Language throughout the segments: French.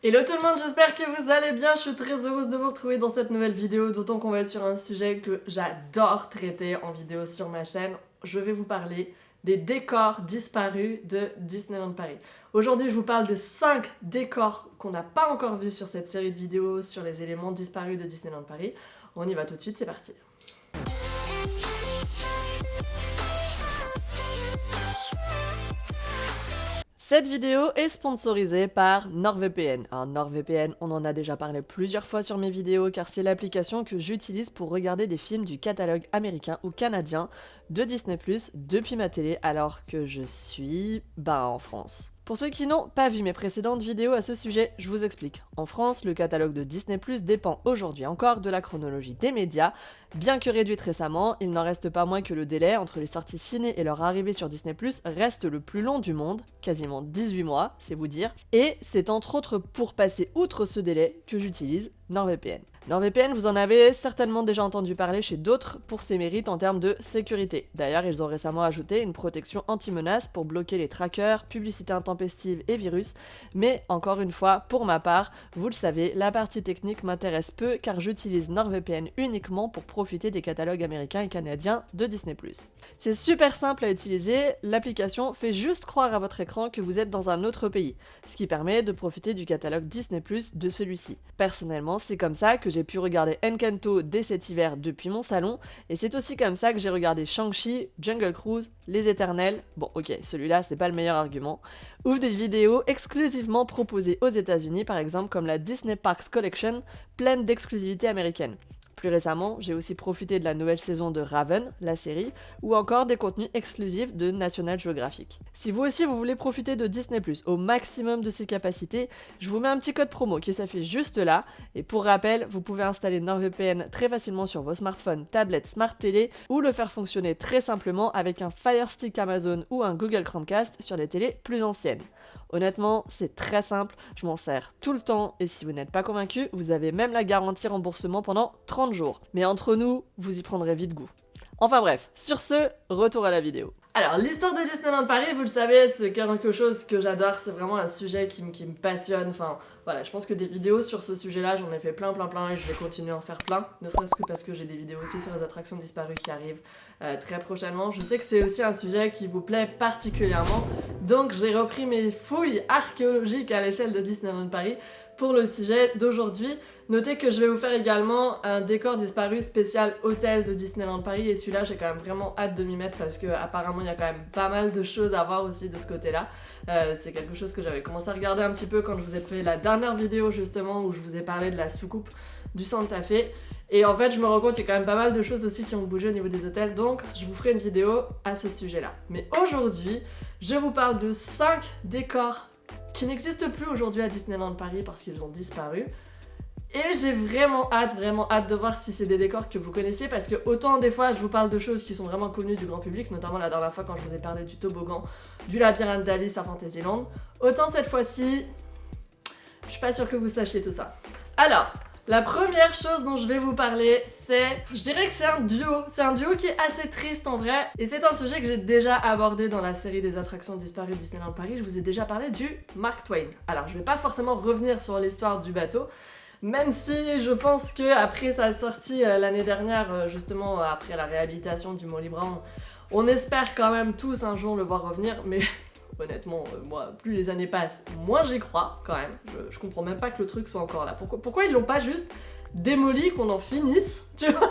Hello tout le monde, j'espère que vous allez bien, je suis très heureuse de vous retrouver dans cette nouvelle vidéo, d'autant qu'on va être sur un sujet que j'adore traiter en vidéo sur ma chaîne. Je vais vous parler des décors disparus de Disneyland Paris. Aujourd'hui, je vous parle de 5 décors qu'on n'a pas encore vus sur cette série de vidéos sur les éléments disparus de Disneyland Paris. On y va tout de suite, c'est parti. Cette vidéo est sponsorisée par NordVPN. Alors NordVPN, on en a déjà parlé plusieurs fois sur mes vidéos car c'est l'application que j'utilise pour regarder des films du catalogue américain ou canadien de Disney+ depuis ma télé alors que je suis en France. Pour ceux qui n'ont pas vu mes précédentes vidéos à ce sujet, je vous explique. En France, le catalogue de Disney+ dépend aujourd'hui encore de la chronologie des médias. Bien que réduite récemment, il n'en reste pas moins que le délai entre les sorties ciné et leur arrivée sur Disney+ reste le plus long du monde, quasiment 18 mois, c'est vous dire. Et c'est entre autres pour passer outre ce délai que j'utilise NordVPN. NordVPN, vous en avez certainement déjà entendu parler chez d'autres pour ses mérites en termes de sécurité. D'ailleurs, ils ont récemment ajouté une protection anti-menace pour bloquer les trackers, publicités intempestives et virus. Mais encore une fois, pour ma part, vous le savez, la partie technique m'intéresse peu car j'utilise NordVPN uniquement pour profiter des catalogues américains et canadiens de Disney+. C'est super simple à utiliser, l'application fait juste croire à votre écran que vous êtes dans un autre pays, ce qui permet de profiter du catalogue Disney+ de celui-ci. Personnellement, c'est comme ça que j'ai pu regarder Encanto dès cet hiver depuis mon salon, et c'est aussi comme ça que j'ai regardé Shang-Chi, Jungle Cruise, Les Éternels, bon ok, celui-là c'est pas le meilleur argument, ou des vidéos exclusivement proposées aux États-Unis, par exemple comme la Disney Parks Collection, pleine d'exclusivités américaines. Plus récemment, j'ai aussi profité de la nouvelle saison de Raven, la série, ou encore des contenus exclusifs de National Geographic. Si vous aussi vous voulez profiter de Disney+ au maximum de ses capacités, je vous mets un petit code promo qui s'affiche juste là, et pour rappel, vous pouvez installer NordVPN très facilement sur vos smartphones, tablettes, smart télé, ou le faire fonctionner très simplement avec un Fire Stick Amazon ou un Google Chromecast sur les télés plus anciennes. Honnêtement, c'est très simple, je m'en sers tout le temps et si vous n'êtes pas convaincu, vous avez même la garantie remboursement pendant 30 jours. Mais entre nous, vous y prendrez vite goût. Enfin bref, sur ce, retour à la vidéo. Alors, l'histoire de Disneyland Paris, vous le savez, c'est quelque chose que j'adore, c'est vraiment un sujet qui me passionne, enfin voilà, je pense que des vidéos sur ce sujet-là, j'en ai fait plein et je vais continuer à en faire plein, ne serait-ce que parce que j'ai des vidéos aussi sur les attractions disparues qui arrivent très prochainement. Je sais que c'est aussi un sujet qui vous plaît particulièrement, donc j'ai repris mes fouilles archéologiques à l'échelle de Disneyland Paris pour le sujet d'aujourd'hui. Notez que je vais vous faire également un décor disparu spécial hôtel de Disneyland Paris et celui-là j'ai quand même vraiment hâte de m'y mettre parce que apparemment il y a quand même pas mal de choses à voir aussi de ce côté-là. C'est quelque chose que j'avais commencé à regarder un petit peu quand je vous ai fait la dernière vidéo justement où je vous ai parlé de la soucoupe du Santa Fe. Et en fait je me rends compte qu'il y a quand même pas mal de choses aussi qui ont bougé au niveau des hôtels, donc je vous ferai une vidéo à ce sujet-là. Mais aujourd'hui, je vous parle de 5 décors qui n'existent plus aujourd'hui à Disneyland Paris parce qu'ils ont disparu. Et j'ai vraiment hâte de voir si c'est des décors que vous connaissiez parce que autant des fois je vous parle de choses qui sont vraiment connues du grand public, notamment la dernière fois quand je vous ai parlé du toboggan du labyrinthe d'Alice à Fantasyland, autant cette fois-ci, je suis pas sûre que vous sachiez tout ça. Alors, la première chose dont je vais vous parler, je dirais que c'est un duo qui est assez triste en vrai, et c'est un sujet que j'ai déjà abordé dans la série des attractions disparues de Disneyland Paris. Je vous ai déjà parlé du Mark Twain. Alors je vais pas forcément revenir sur l'histoire du bateau, même si je pense que après sa sortie l'année dernière, justement après la réhabilitation du Molly Brown, on espère quand même tous un jour le voir revenir, mais honnêtement, moi, plus les années passent, moins j'y crois quand même. Je comprends même pas que le truc soit encore là. Pourquoi ils l'ont pas juste démoli, qu'on en finisse, tu vois?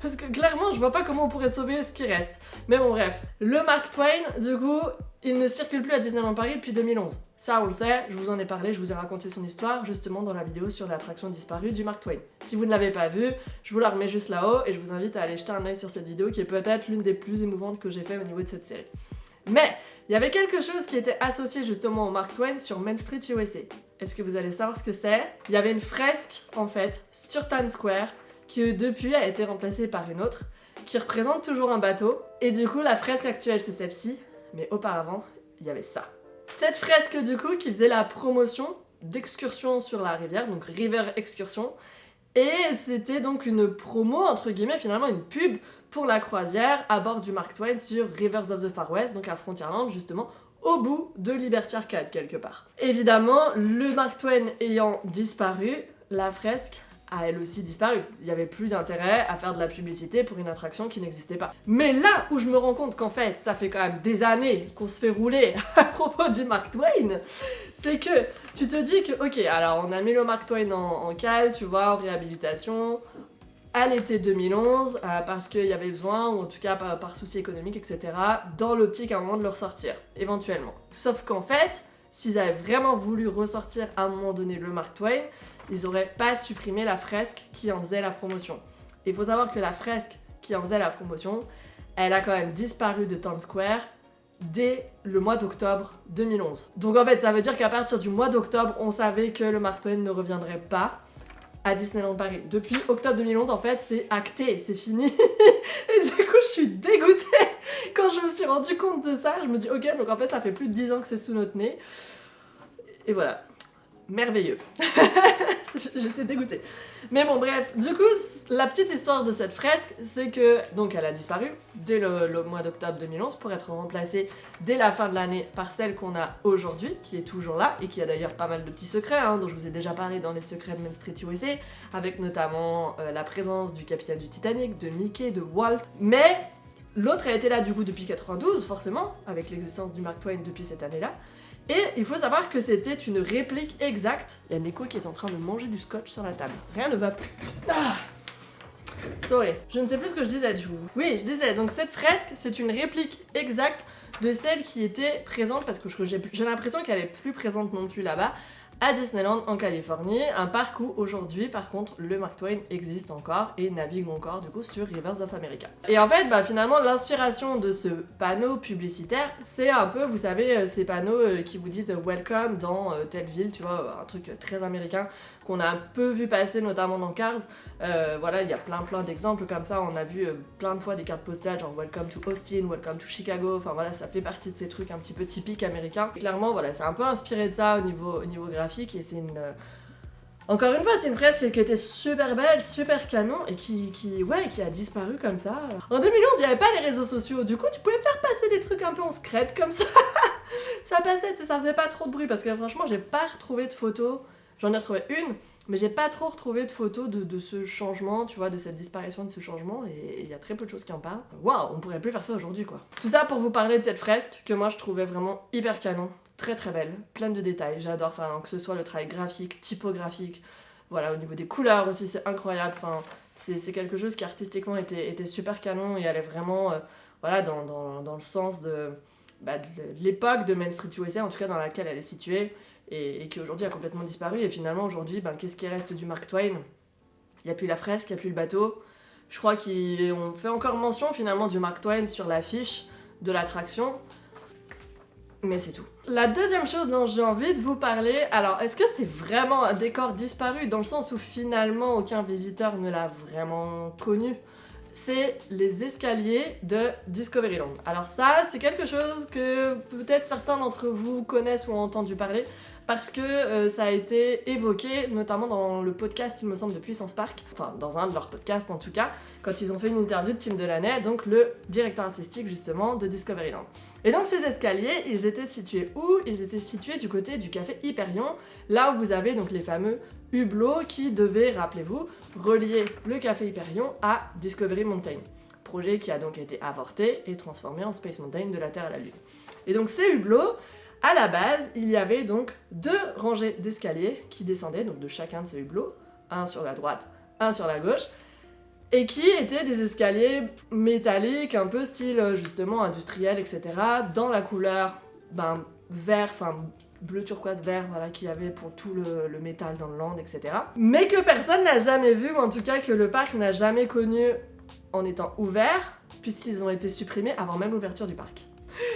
Parce que clairement, je vois pas comment on pourrait sauver ce qui reste. Mais bon, bref. Le Mark Twain, du coup, il ne circule plus à Disneyland Paris depuis 2011. Ça, on le sait, je vous en ai parlé, je vous ai raconté son histoire justement dans la vidéo sur l'attraction disparue du Mark Twain. Si vous ne l'avez pas vue, je vous la remets juste là-haut et je vous invite à aller jeter un œil sur cette vidéo qui est peut-être l'une des plus émouvantes que j'ai fait au niveau de cette série. Mais il y avait quelque chose qui était associé justement au Mark Twain sur Main Street USA. Est-ce que vous allez savoir ce que c'est? Il y avait une fresque en fait sur Times Square qui depuis a été remplacée par une autre qui représente toujours un bateau. Et du coup la fresque actuelle c'est celle-ci, mais auparavant il y avait ça. Cette fresque du coup qui faisait la promotion d'excursions sur la rivière, donc River Excursion. Et c'était donc une promo, entre guillemets, finalement une pub pour la croisière à bord du Mark Twain sur Rivers of the Far West, donc à Frontierland justement, au bout de Liberty Arcade quelque part. Évidemment, le Mark Twain ayant disparu, la fresque a elle aussi disparu. Il n'y avait plus d'intérêt à faire de la publicité pour une attraction qui n'existait pas. Mais là où je me rends compte qu'en fait, ça fait quand même des années qu'on se fait rouler à propos du Mark Twain, c'est que tu te dis que, ok, alors on a mis le Mark Twain en cale, tu vois, en réhabilitation, à l'été 2011, parce qu'il y avait besoin, ou en tout cas par souci économique, etc., dans l'optique à un moment de le ressortir, éventuellement. Sauf qu'en fait, s'ils avaient vraiment voulu ressortir à un moment donné le Mark Twain, ils auraient pas supprimé la fresque qui en faisait la promotion. Il faut savoir que la fresque qui en faisait la promotion, elle a quand même disparu de Times Square dès le mois d'octobre 2011. Donc en fait, ça veut dire qu'à partir du mois d'octobre, on savait que le Mark Twain ne reviendrait pas à Disneyland Paris. Depuis octobre 2011, en fait, c'est acté, c'est fini. Et du coup, je suis dégoûtée. Quand je me suis rendu compte de ça, je me dis, ok, donc en fait, ça fait plus de 10 ans que c'est sous notre nez. Et voilà. Merveilleux. J'étais dégoûtée. Mais bon, bref, du coup, la petite histoire de cette fresque, c'est que, donc, elle a disparu dès le mois d'octobre 2011 pour être remplacée dès la fin de l'année par celle qu'on a aujourd'hui, qui est toujours là, et qui a d'ailleurs pas mal de petits secrets, hein, dont je vous ai déjà parlé dans les secrets de Main Street USA, avec notamment la présence du capitaine du Titanic, de Mickey, de Walt, mais l'autre a été là du coup depuis 92, forcément, avec l'existence du Mark Twain depuis cette année-là. Et il faut savoir que c'était une réplique exacte. Il y a Neko qui est en train de manger du scotch sur la table. Rien ne va plus. Ah sorry, je ne sais plus ce que je disais du coup. Oui, je disais, donc cette fresque, c'est une réplique exacte de celle qui était présente, parce que j'ai l'impression qu'elle est plus présente non plus là-bas, à Disneyland en Californie, un parc où aujourd'hui par contre le Mark Twain existe encore et navigue encore du coup sur Rivers of America. Et en fait finalement l'inspiration de ce panneau publicitaire c'est un peu, vous savez, ces panneaux qui vous disent welcome dans telle ville, tu vois, un truc très américain qu'on a un peu vu passer notamment dans Cars. Voilà, il y a plein d'exemples comme ça, on a vu plein de fois des cartes postales genre welcome to Austin, welcome to Chicago, enfin voilà, ça fait partie de ces trucs un petit peu typiques américains. Et clairement voilà, c'est un peu inspiré de ça au niveau graphique. Et c'est une... Encore une fois, c'est une fresque qui était super belle, super canon, et qui a disparu comme ça. En 2011, il n'y avait pas les réseaux sociaux, du coup tu pouvais faire passer des trucs un peu en secret comme ça. Ça passait, ça faisait pas trop de bruit, parce que franchement j'ai pas retrouvé de photos, j'en ai retrouvé une, mais j'ai pas trop retrouvé de photos de ce changement, tu vois, de cette disparition de ce changement, et il y a très peu de choses qui en parlent. Waouh, on pourrait plus faire ça aujourd'hui quoi. Tout ça pour vous parler de cette fresque, que moi je trouvais vraiment hyper canon. Très belle, pleine de détails, j'adore, enfin que ce soit le travail graphique, typographique, voilà, au niveau des couleurs aussi c'est incroyable, enfin c'est quelque chose qui artistiquement était super canon et allait vraiment voilà, dans le sens de l'époque de Main Street USA, en tout cas dans laquelle elle est située, et qui aujourd'hui a complètement disparu. Et finalement aujourd'hui, qu'est-ce qui reste du Mark Twain? Il n'y a plus la fresque, il n'y a plus le bateau. Je crois qu'on fait encore mention finalement du Mark Twain sur l'affiche de l'attraction, mais c'est tout. La deuxième chose dont j'ai envie de vous parler, alors est-ce que c'est vraiment un décor disparu dans le sens où finalement aucun visiteur ne l'a vraiment connu? C'est les escaliers de Discoveryland. Alors ça, c'est quelque chose que peut-être certains d'entre vous connaissent ou ont entendu parler, parce que ça a été évoqué notamment dans le podcast, il me semble, de Puissance Park, enfin dans un de leurs podcasts en tout cas, quand ils ont fait une interview de Tim Delaney, donc le directeur artistique justement de Discoveryland. Et donc ces escaliers, ils étaient situés où? Ils étaient situés du côté du café Hyperion, là où vous avez donc les fameux hublots qui devaient, rappelez-vous, relier le café Hyperion à Discovery Mountain. Projet qui a donc été avorté et transformé en Space Mountain de la Terre à la Lune. Et donc ces hublots, à la base, il y avait donc 2 rangées d'escaliers qui descendaient, donc de chacun de ces hublots, un sur la droite, un sur la gauche, et qui étaient des escaliers métalliques, un peu style justement industriel, etc., dans la couleur vert, enfin bleu turquoise vert, voilà, qu'il y avait pour tout le métal dans le land, etc. Mais que personne n'a jamais vu, ou en tout cas que le parc n'a jamais connu en étant ouvert, puisqu'ils ont été supprimés avant même l'ouverture du parc.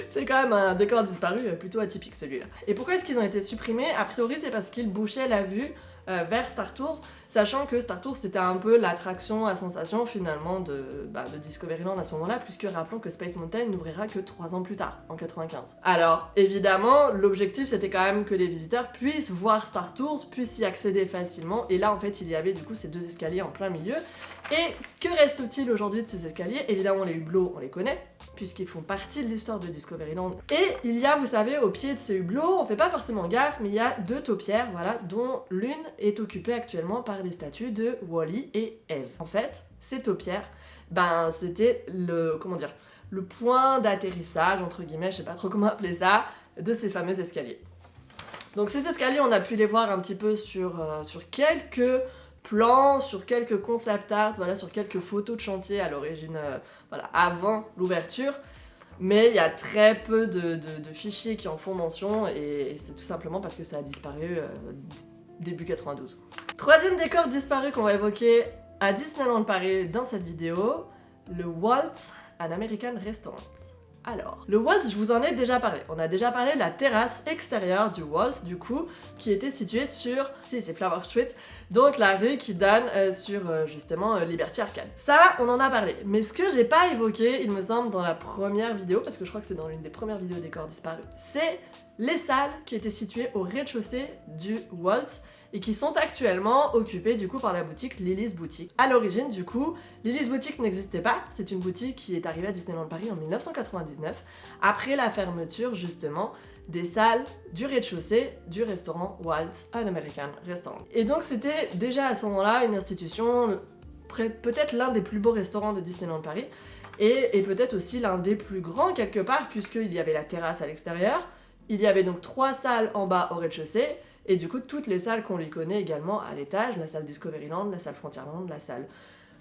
C'est quand même un décor disparu plutôt atypique celui-là. Et pourquoi est-ce qu'ils ont été supprimés? A priori c'est parce qu'ils bouchaient la vue vers Star Tours. sachant que Star Tours c'était un peu l'attraction à sensation finalement de Discoveryland à ce moment-là, puisque rappelons que Space Mountain n'ouvrira que 3 ans plus tard, en 95. Alors évidemment, l'objectif c'était quand même que les visiteurs puissent voir Star Tours, puissent y accéder facilement, et là en fait il y avait du coup ces 2 escaliers en plein milieu. Et que reste-t-il aujourd'hui de ces escaliers? Évidemment les hublots on les connaît, puisqu'ils font partie de l'histoire de Discoveryland. Et il y a, vous savez, au pied de ces hublots, on fait pas forcément gaffe, mais il y a 2 taupières, voilà, dont l'une est occupée actuellement par les statues de Wall-E et Eve. En fait, ces taupières, c'était le point d'atterrissage, entre guillemets, je sais pas trop comment appeler ça, de ces fameux escaliers. Donc ces escaliers, on a pu les voir un petit peu sur quelques plans, sur quelques concept art, voilà, sur quelques photos de chantier à l'origine, avant l'ouverture. Mais il y a très peu de fichiers qui en font mention, et c'est tout simplement parce que ça a disparu début 92. Troisième décor disparu qu'on va évoquer à Disneyland Paris dans cette vidéo, le Waltz, an American Restaurant. Alors, le Waltz, je vous en ai déjà parlé. On a déjà parlé de la terrasse extérieure du Waltz, du coup, qui était située sur... c'est Flower Street, donc la rue qui donne sur, justement, Liberty Arcade. Ça, on en a parlé. Mais ce que j'ai pas évoqué, il me semble, dans la première vidéo, parce que je crois que c'est dans l'une des premières vidéos décors disparus, c'est les salles qui étaient situées au rez-de-chaussée du Waltz, et qui sont actuellement occupées du coup par la boutique Lily's Boutique. À l'origine du coup, Lily's Boutique n'existait pas, c'est une boutique qui est arrivée à Disneyland Paris en 1999, après la fermeture justement des salles du rez-de-chaussée du restaurant Waltz, an American Restaurant. Et donc c'était déjà à ce moment-là une institution, peut-être l'un des plus beaux restaurants de Disneyland Paris, et peut-être aussi l'un des plus grands quelque part, puisqu'il y avait la terrasse à l'extérieur, il y avait donc 3 salles en bas au rez-de-chaussée, et du coup toutes les salles qu'on lui connaît également à l'étage, la salle Discoveryland, la salle Frontierland, la salle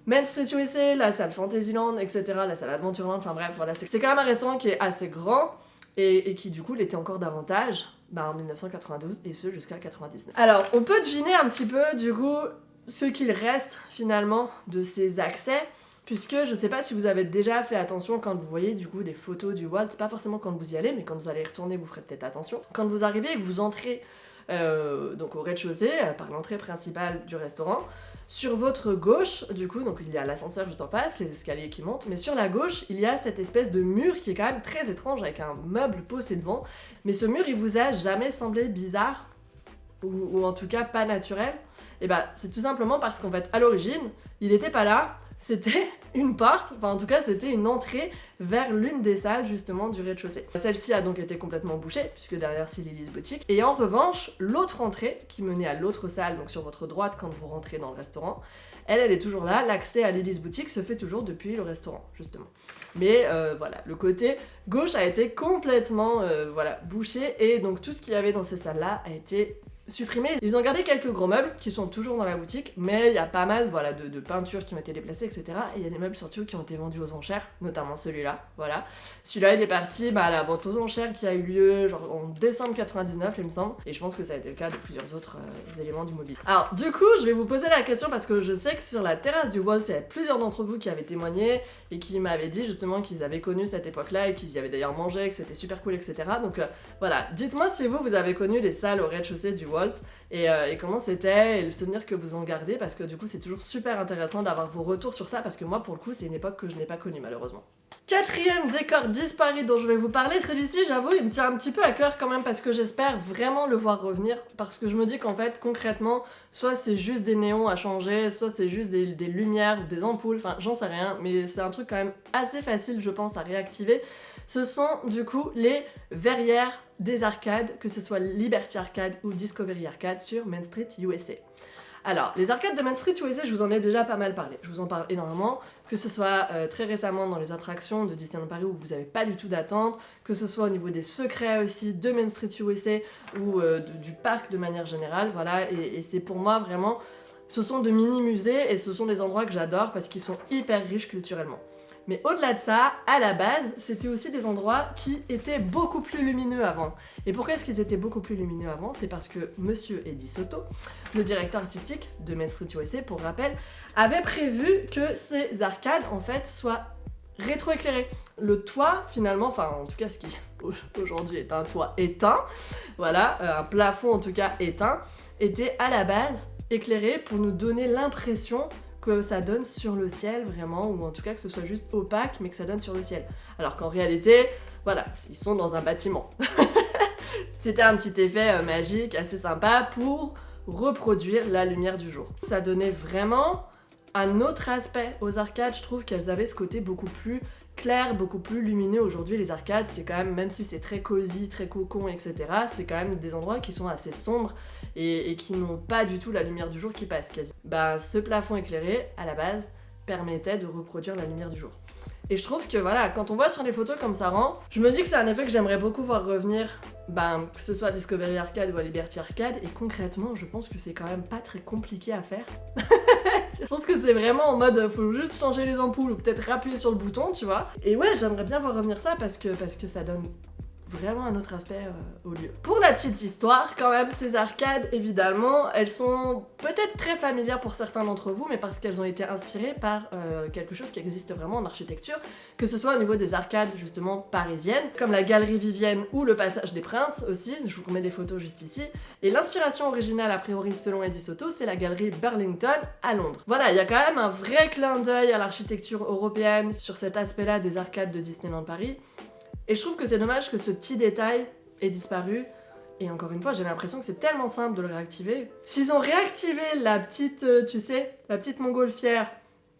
Main Street USA, la salle Fantasyland, etc., la salle Adventureland, enfin bref, voilà, c'est quand même un restaurant qui est assez grand, et qui du coup l'était encore davantage en 1992, et ce jusqu'à 99. Alors, on peut deviner un petit peu du coup ce qu'il reste finalement de ces accès, puisque je sais pas si vous avez déjà fait attention quand vous voyez du coup des photos du Waltz, pas forcément quand vous y allez, mais quand vous allez y retourner vous ferez peut-être attention. Quand vous arrivez et que vous entrez donc au rez-de-chaussée, par l'entrée principale du restaurant, sur votre gauche, du coup, donc il y a l'ascenseur juste en face, les escaliers qui montent, mais sur la gauche, il y a cette espèce de mur qui est quand même très étrange, avec un meuble posé devant, mais ce mur, il vous a jamais semblé bizarre, ou en tout cas pas naturel? Et c'est tout simplement parce qu'en fait, à l'origine, il était pas là, c'était une porte, enfin en tout cas c'était une entrée vers l'une des salles justement du rez-de-chaussée. Celle-ci a donc été complètement bouchée, puisque derrière c'est Lily's Boutique, et en revanche, l'autre entrée qui menait à l'autre salle, donc sur votre droite quand vous rentrez dans le restaurant, elle est toujours là, l'accès à Lily's Boutique se fait toujours depuis le restaurant, justement. Mais voilà, le côté gauche a été complètement bouché, et donc tout ce qu'il y avait dans ces salles-là a été supprimé. Ils ont gardé quelques gros meubles qui sont toujours dans la boutique, mais il y a pas mal de peintures qui ont été déplacées, etc. Et il y a des meubles surtout qui ont été vendus aux enchères, notamment celui-là, voilà. Celui-là il est parti à la vente aux enchères qui a eu lieu genre en décembre 99 il me semble, et je pense que ça a été le cas de plusieurs autres éléments du mobilier. Alors du coup je vais vous poser la question parce que je sais que sur la terrasse du Waltz il y avait plusieurs d'entre vous qui avaient témoigné et qui m'avaient dit justement qu'ils avaient connu cette époque-là et qu'ils y avaient d'ailleurs mangé, que c'était super cool, etc. Donc voilà, dites-moi si vous avez connu les salles au rez-de-chaussée du Waltz et comment c'était et le souvenir que vous en gardez, parce que du coup c'est toujours super intéressant d'avoir vos retours sur ça, parce que moi pour le coup c'est une époque que je n'ai pas connue malheureusement. Quatrième décor disparu dont je vais vous parler, celui-ci j'avoue il me tient un petit peu à cœur quand même, parce que j'espère vraiment le voir revenir, parce que je me dis qu'en fait concrètement soit c'est juste des néons à changer, soit c'est juste des lumières ou des ampoules, enfin j'en sais rien, mais c'est un truc quand même assez facile je pense à réactiver. Ce sont du coup les verrières des arcades, que ce soit Liberty Arcade ou Discovery Arcade sur Main Street USA. Alors, les arcades de Main Street USA, je vous en ai déjà pas mal parlé, je vous en parle énormément, que ce soit très récemment dans les attractions de Disneyland Paris où vous n'avez pas du tout d'attente, que ce soit au niveau des secrets aussi de Main Street USA ou du parc de manière générale, voilà, et c'est pour moi vraiment, ce sont de mini-musées et ce sont des endroits que j'adore parce qu'ils sont hyper riches culturellement. Mais au-delà de ça, à la base, c'était aussi des endroits qui étaient beaucoup plus lumineux avant. Et pourquoi est-ce qu'ils étaient beaucoup plus lumineux avant? C'est parce que Monsieur Eddie Soto, le directeur artistique de Main Street USA, pour rappel, avait prévu que ces arcades, en fait, soient rétroéclairées. Le toit, finalement, enfin, en tout cas, ce qui aujourd'hui est un toit éteint, voilà, un plafond, en tout cas, éteint, était à la base éclairé pour nous donner l'impression que ça donne sur le ciel vraiment, ou en tout cas que ce soit juste opaque mais que ça donne sur le ciel. Alors qu'en réalité, voilà, ils sont dans un bâtiment. C'était un petit effet magique assez sympa pour reproduire la lumière du jour. Ça donnait vraiment un autre aspect aux arcades, je trouve qu'elles avaient ce côté beaucoup plus clair, beaucoup plus lumineux. Aujourd'hui les arcades c'est quand même si c'est très cosy, très cocon, etc., c'est quand même des endroits qui sont assez sombres et qui n'ont pas du tout la lumière du jour qui passe quasi. Bah ce plafond éclairé à la base permettait de reproduire la lumière du jour. Et je trouve que voilà, quand on voit sur les photos comme ça rend, je me dis que c'est un effet que j'aimerais beaucoup voir revenir, que ce soit à Discovery Arcade ou à Liberty Arcade, et concrètement je pense que c'est quand même pas très compliqué à faire. Je pense que c'est vraiment en mode faut juste changer les ampoules ou peut-être appuyer sur le bouton, tu vois. Et ouais, j'aimerais bien voir revenir ça parce que ça donne vraiment un autre aspect au lieu. Pour la petite histoire, quand même, ces arcades, évidemment, elles sont peut-être très familières pour certains d'entre vous, mais parce qu'elles ont été inspirées par quelque chose qui existe vraiment en architecture, que ce soit au niveau des arcades, justement, parisiennes, comme la Galerie Vivienne ou le Passage des Princes aussi, je vous remets des photos juste ici. Et l'inspiration originale, a priori, selon Eddie Soto, c'est la Galerie Burlington à Londres. Voilà, il y a quand même un vrai clin d'œil à l'architecture européenne sur cet aspect-là des arcades de Disneyland Paris. Et je trouve que c'est dommage que ce petit détail ait disparu. Et encore une fois, j'ai l'impression que c'est tellement simple de le réactiver. S'ils ont réactivé la petite, tu sais, la petite montgolfière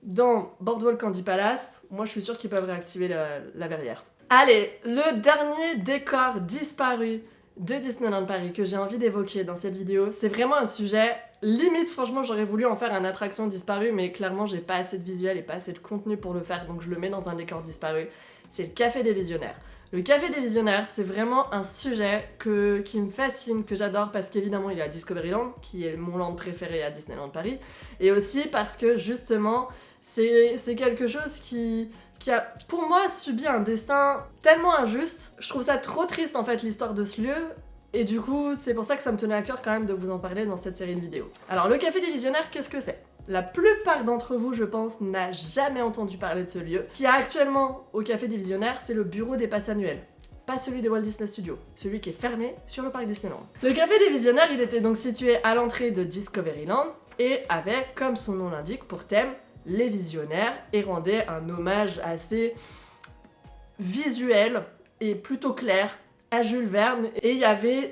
dans Boardwalk Candy Palace, moi je suis sûre qu'ils peuvent réactiver la verrière. Allez, le dernier décor disparu de Disneyland Paris que j'ai envie d'évoquer dans cette vidéo, c'est vraiment un sujet limite, franchement j'aurais voulu en faire une attraction disparue, mais clairement j'ai pas assez de visuel et pas assez de contenu pour le faire, donc je le mets dans un décor disparu. C'est le Café des Visionnaires. Le Café des Visionnaires, c'est vraiment un sujet qui me fascine, que j'adore, parce qu'évidemment il est à Discoveryland, qui est mon land préféré à Disneyland Paris, et aussi parce que justement c'est quelque chose qui a pour moi subi un destin tellement injuste. Je trouve ça trop triste en fait l'histoire de ce lieu, et du coup c'est pour ça que ça me tenait à cœur quand même de vous en parler dans cette série de vidéos. Alors le Café des Visionnaires, qu'est-ce que c'est ? La plupart d'entre vous, je pense, n'a jamais entendu parler de ce lieu. Ce qu'il y a actuellement au Café des Visionnaires, c'est le bureau des passes annuelles. Pas celui des Walt Disney Studios, celui qui est fermé sur le parc Disneyland. Le Café des Visionnaires, il était donc situé à l'entrée de Discoveryland et avait, comme son nom l'indique, pour thème les visionnaires, et rendait un hommage assez visuel et plutôt clair à Jules Verne. Et il y avait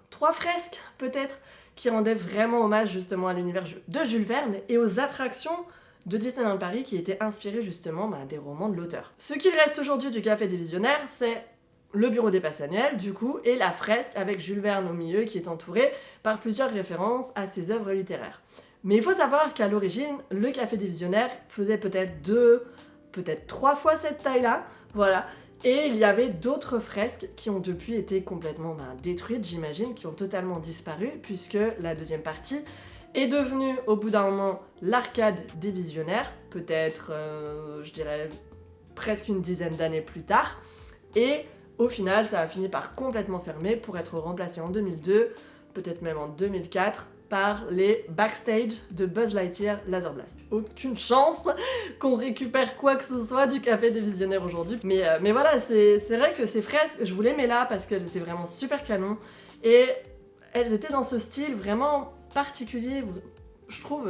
3 fresques peut-être qui rendaient vraiment hommage justement à l'univers de Jules Verne et aux attractions de Disneyland Paris qui étaient inspirées justement des romans de l'auteur. Ce qu'il reste aujourd'hui du Café des Visionnaires, c'est le bureau des passes annuelles du coup, et la fresque avec Jules Verne au milieu qui est entourée par plusieurs références à ses œuvres littéraires. Mais il faut savoir qu'à l'origine, le Café des Visionnaires faisait peut-être 2, peut-être 3 fois cette taille-là, voilà. Et il y avait d'autres fresques qui ont depuis été complètement détruites, j'imagine, qui ont totalement disparu, puisque la deuxième partie est devenue au bout d'un moment l'arcade des visionnaires, peut-être, je dirais, presque une dizaine d'années plus tard. Et au final, ça a fini par complètement fermer pour être remplacé en 2002, peut-être même en 2004, par les backstage de Buzz Lightyear Laser Blast. Aucune chance qu'on récupère quoi que ce soit du Café des Visionnaires aujourd'hui. Mais voilà, c'est vrai que ces fresques, je vous les mets là parce qu'elles étaient vraiment super canon. Et elles étaient dans ce style vraiment particulier. Je trouve,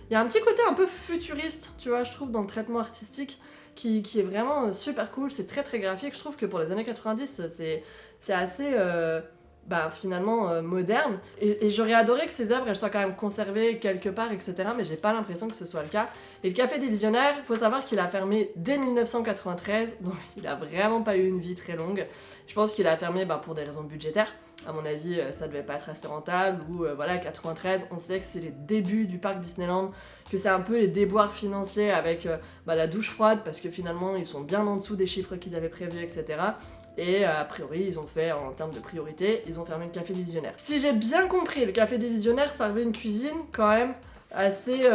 il y a un petit côté un peu futuriste, tu vois, je trouve, dans le traitement artistique qui est vraiment super cool. C'est très très graphique. Je trouve que pour les années 90, c'est assez... finalement moderne, et j'aurais adoré que ces œuvres elles soient quand même conservées quelque part, etc., mais j'ai pas l'impression que ce soit le cas. Et le Café des Visionnaires, faut savoir qu'il a fermé dès 1993, donc il a vraiment pas eu une vie très longue. Je pense qu'il a fermé pour des raisons budgétaires. À mon avis, ça devait pas être assez rentable, ou voilà, 93, on sait que c'est les débuts du parc Disneyland, que c'est un peu les déboires financiers avec la douche froide, parce que finalement ils sont bien en dessous des chiffres qu'ils avaient prévus, etc. Et a priori, ils ont fait, en termes de priorité, ils ont fermé le Café des Visionnaires. Si j'ai bien compris, le Café des Visionnaires servait une cuisine quand même assez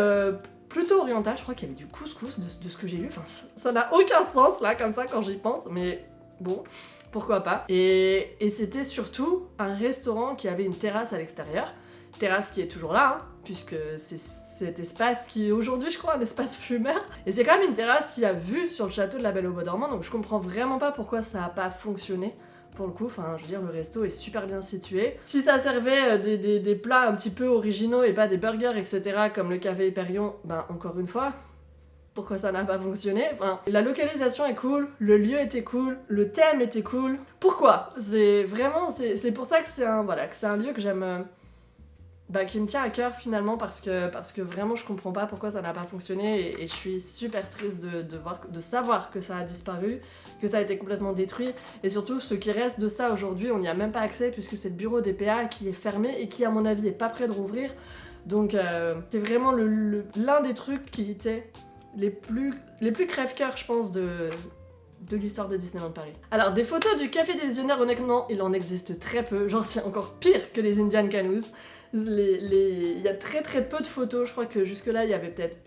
plutôt orientale. Je crois qu'il y avait du couscous de ce que j'ai lu. Enfin, ça n'a aucun sens là, comme ça, quand j'y pense. Mais bon, pourquoi pas. Et c'était surtout un restaurant qui avait une terrasse à l'extérieur. Terrasse qui est toujours là, hein, puisque c'est cet espace qui est aujourd'hui, je crois, un espace fumeur. Et c'est quand même une terrasse qui a vue sur le château de la Belle au Bois dormant, donc je comprends vraiment pas pourquoi ça a pas fonctionné pour le coup, enfin je veux dire le resto est super bien situé. Si ça servait des plats un petit peu originaux et pas des burgers etc comme le café Hyperion, ben encore une fois, pourquoi ça n'a pas fonctionné? Enfin, la localisation est cool, le lieu était cool, le thème était cool. Pourquoi? C'est vraiment, c'est pour ça que c'est un, voilà, que c'est un lieu que j'aime, qui me tient à cœur finalement parce que vraiment je comprends pas pourquoi ça n'a pas fonctionné et je suis super triste de savoir que ça a disparu, que ça a été complètement détruit et surtout ce qui reste de ça aujourd'hui on n'y a même pas accès puisque c'est le bureau des PA qui est fermé et qui à mon avis est pas prêt de rouvrir. Donc c'est vraiment l'un des trucs qui était les plus crève-cœur je pense de l'histoire de Disneyland Paris. Alors des photos du Café des Visionnaires honnêtement il en existe très peu, genre c'est encore pire que les Indian Canoes. Il y a très peu de photos, je crois que jusque là il y avait peut-être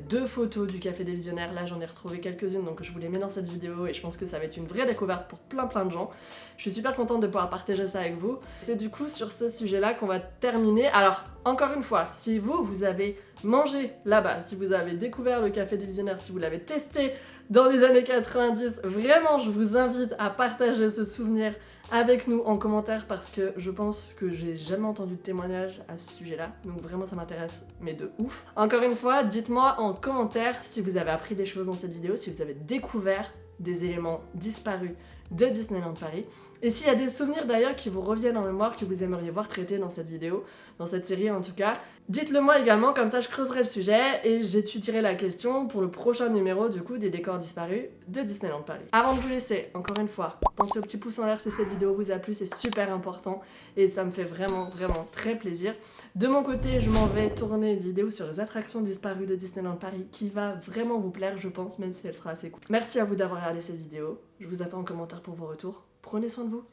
deux photos du Café des Visionnaires, là j'en ai retrouvé quelques-unes donc je vous les mets dans cette vidéo et je pense que ça va être une vraie découverte pour plein de gens. Je suis super contente de pouvoir partager ça avec vous. C'est du coup sur ce sujet là qu'on va terminer. Alors encore une fois, si vous avez mangé là-bas, si vous avez découvert le Café des Visionnaires, si vous l'avez testé dans les années 90, vraiment je vous invite à partager ce souvenir avec nous en commentaire parce que je pense que j'ai jamais entendu de témoignage à ce sujet-là, donc vraiment ça m'intéresse, mais de ouf. Encore une fois, dites-moi en commentaire si vous avez appris des choses dans cette vidéo, si vous avez découvert des éléments disparus de Disneyland Paris, et s'il y a des souvenirs d'ailleurs qui vous reviennent en mémoire que vous aimeriez voir traités dans cette vidéo, dans cette série en tout cas, dites-le moi également, comme ça je creuserai le sujet et j'étudierai la question pour le prochain numéro du coup des décors disparus de Disneyland Paris. Avant de vous laisser, encore une fois, pensez au petit pouce en l'air si cette vidéo vous a plu, c'est super important et ça me fait vraiment très plaisir. De mon côté, je m'en vais tourner une vidéo sur les attractions disparues de Disneyland Paris qui va vraiment vous plaire, je pense, même si elle sera assez cool. Merci à vous d'avoir regardé cette vidéo, je vous attends en commentaire pour vos retours. Prenez soin de vous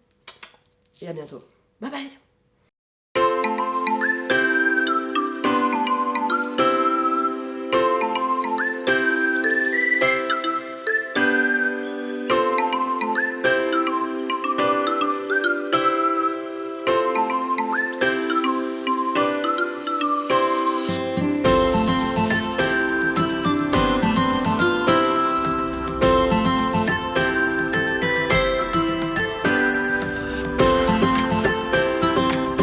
et à bientôt. Bye bye!